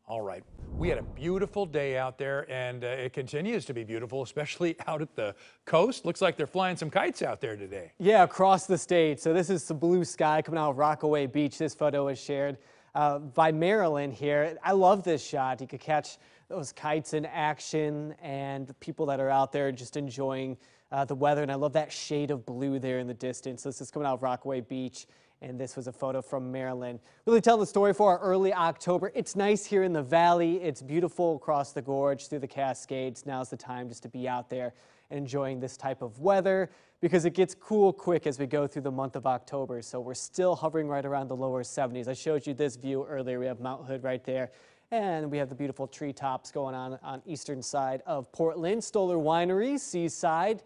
All right. We had a beautiful day out there, and it continues to be beautiful, especially out at the coast. Looks like they're flying some kites out there today. Yeah, across the state. So this is some blue sky coming out of Rockaway Beach. This photo was shared by Marilyn here. I love this shot. You could catch those kites in action and people that are out there just enjoying the weather. And I love that shade of blue there in the distance. So this is coming out of Rockaway Beach. And this was a photo from Maryland. Really tell the story for our early October. It's nice here in the valley. It's beautiful across the gorge through the Cascades. Now's the time just to be out there and enjoying this type of weather because it gets cool quick as we go through the month of October. So we're still hovering right around the lower 70s. I showed you this view earlier. We have Mount Hood right there. And we have the beautiful treetops going on eastern side of Portland. Stoller Winery, seaside.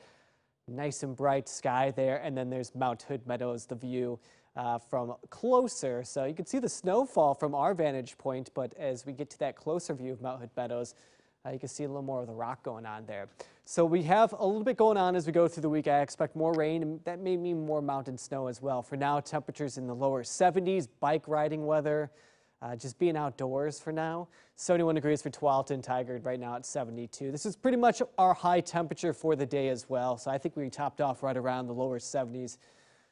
Nice and bright sky there. And then there's Mount Hood Meadows, the view from closer. So you can see the snowfall from our vantage point, but as we get to that closer view of Mount Hood Meadows, you can see a little more of the rock going on there. So we have a little bit going on as we go through the week. I expect more rain, and that may mean more mountain snow as well. For now, temperatures in the lower 70s, bike riding weather, just being outdoors for now. 71 degrees for Tualatin, Tigard right now at 72. This is pretty much our high temperature for the day as well. So I think we topped off right around the lower 70s.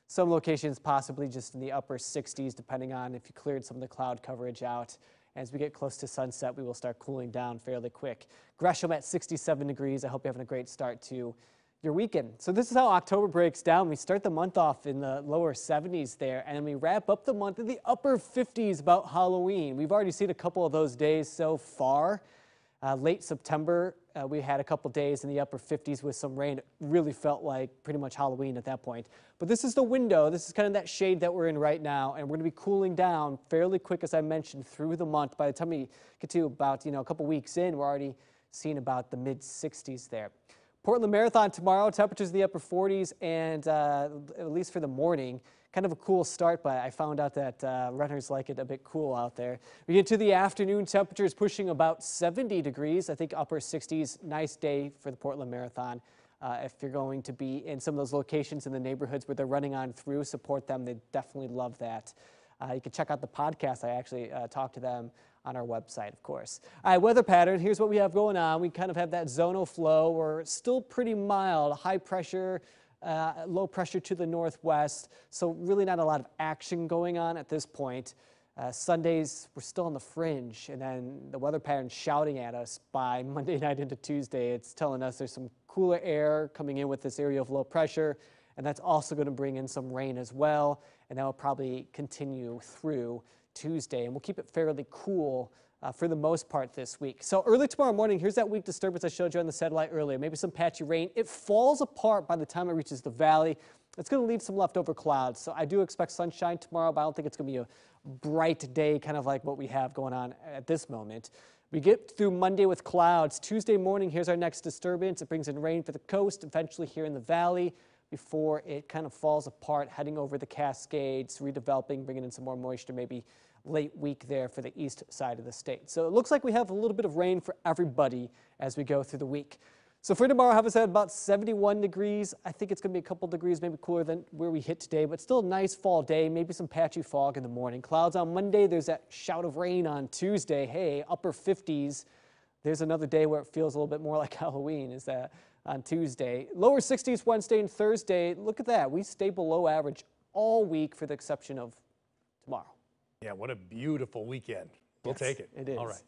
Some locations possibly just in the upper 60s, depending on if you cleared some of the cloud coverage out. As we get close to sunset, we will start cooling down fairly quick. Gresham at 67 degrees. I hope you're having a great start to your weekend. So this is how October breaks down. We start the month off in the lower 70s there, and we wrap up the month in the upper 50s about Halloween. We've already seen a couple of those days so far. Late September, we had a couple days in the upper 50s with some rain. It really felt like pretty much Halloween at that point. But this is the window. This is kind of that shade that we're in right now, and we're going to be cooling down fairly quick, as I mentioned, through the month. By the time we get to about, a couple weeks in, we're already seeing about the mid-60s there. Portland Marathon tomorrow, temperatures in the upper 40s, and at least for the morning, kind of a cool start, but I found out that runners like it a bit cool out there. We get to the afternoon, temperatures pushing about 70 degrees. I think upper 60s, nice day for the Portland Marathon. If you're going to be in some of those locations in the neighborhoods where they're running on through, support them. They definitely love that. You can check out the podcast. I actually talked to them on our website, of course. All right, weather pattern. Here's what we have going on. We kind of have that zonal flow. We're still pretty mild, high pressure, low pressure to the northwest. So really not a lot of action going on at this point. Sundays, we're still on the fringe, and then the weather pattern shouting at us by Monday night into Tuesday. It's telling us there's some cooler air coming in with this area of low pressure, and that's also going to bring in some rain as well, and that will probably continue through Tuesday, and we'll keep it fairly cool for the most part this week. So early tomorrow morning, here's that weak disturbance I showed you on the satellite earlier. Maybe some patchy rain. It falls apart by the time it reaches the valley. It's going to leave some leftover clouds. So I do expect sunshine tomorrow, but I don't think it's going to be a bright day, kind of like what we have going on at this moment. We get through Monday with clouds. Tuesday morning, here's our next disturbance. It brings in rain for the coast, eventually here in the valley, before it kind of falls apart, heading over the Cascades, redeveloping, bringing in some more moisture, maybe late week there for the east side of the state. So it looks like we have a little bit of rain for everybody as we go through the week. So for tomorrow, have us at about 71 degrees. I think it's going to be a couple degrees, maybe cooler than where we hit today, but still a nice fall day, maybe some patchy fog in the morning. Clouds on Monday. There's that shout of rain on Tuesday. Hey, upper 50s. There's another day where it feels a little bit more like Halloween, is that on Tuesday. Lower 60s Wednesday and Thursday. Look at that. We stay below average all week for the exception of tomorrow. Yeah, what a beautiful weekend. We'll take it. It is. All right.